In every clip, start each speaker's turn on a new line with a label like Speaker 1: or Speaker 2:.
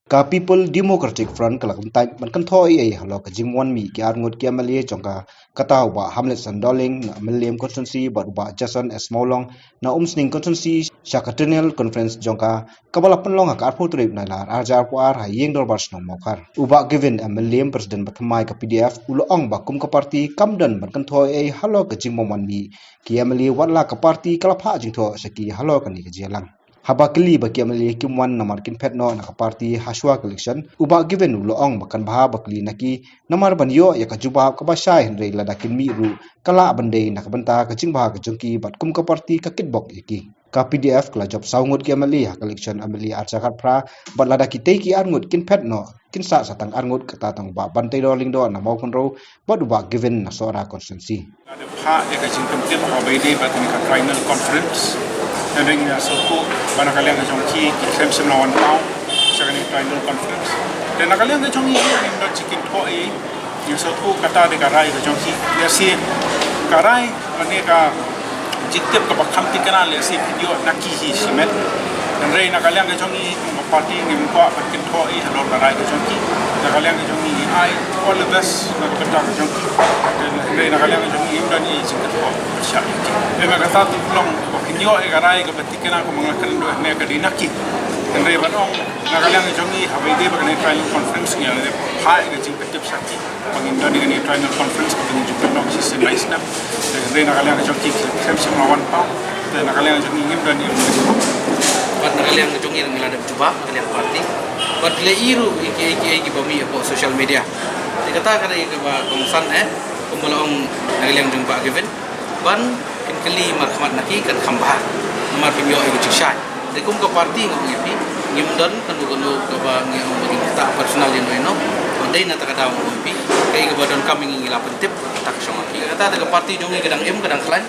Speaker 1: ka People Democratic Front kala kumtai man kan thoi ai halo ka jingwan mi ki arngot ki amali jongka kataw ba Hamlet Sandoling na Milliam constituency ba Jason Esmolong na Umsning constituency Shakatenel conference jongka kabala penlong ka arpu trip na lar arjar puar ha yeng dor bars no mokar uba given Milliam president batmai ka PDF ulo ong ba kum ka parti kamdan man kan thoi ai halo ka jingmon mi ki amali watla ka parti kala pha jingtho saki halo ka ni ka jelang habakili baki amali kimwan namar kin petno na party haswa collection uba given uloong bakan baha bakli naki namar banyo ya kajuba ka basai henre ladakin mi ru kala bande na kabanta ka jingba ka jongki bat kum ka party ka kitbok iki ka PDF kala job saungut ki amali ha collection amali archakat pra bat ladaki te ki arngut kin petno kin sa satang arngut kata tang ba bante rolling do na mau konro bat uba given na sora constituency
Speaker 2: ada pha ya ka jingkem tip ha bede bat ni ka final conference dan ya satu bana kalian ke jongki klem semlawan pau sakani final conference dan kalian ke jongki yang dak cikin thoi ya satu kata de karai ke jongki ya si karai aneka jiktep ka bakham tikana le si video nakki hi simet dan rei na kalian ke jongki parti ngim ko bakin thoi halor karai ke jongki na kalian ke jongki ai all the best na kata ke jongki dan rei na kalian ke jongki dan i jiktep ko syaki ema kata tu long inyo egarai ke batikena ko mga kalendo ne ka dinaki andre banong nagalang jongi habide bagane trial conference ngi ale ha ga jing petip saki pangindo ni trial conference ko ni jupet no si nice na andre nagalang jongi kem semlawan pa dan nagalang jongi ngim dan im
Speaker 3: bat nagalang jongi ngi ladap coba kalian parti bat le iru iki bami po social media dikata kada ke ba kongsan kumulong nagalang jong ba given ban kali marhamat naki kan khambah mar pimyo ay gucik de kum ka parti ngom ngepi ngimdon kan bugono ka ba ngom kita personal yeno eno ondai na takadaw ngom ngepi kay ka badon kami ngila pentip tak songa ki kata daga parti jongi kadang kadang klan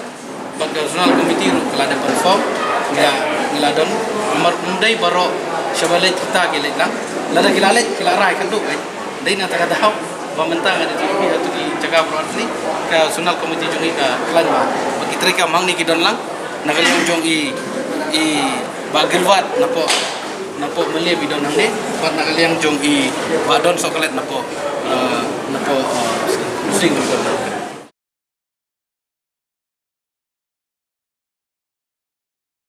Speaker 3: bag national committee ru kala dan perform ngila don mar undai baro shabalet kita gelet lang lada gilalet kilarai kan do dai na takadaw pamenta ngadi tu di jaga provinsi ka national committee jongi ka klan ba trika mang ni kidon lang nagaling jong i bagilwat napo mali bidon nang ni pat nagaling jong i badon sokolet napo sing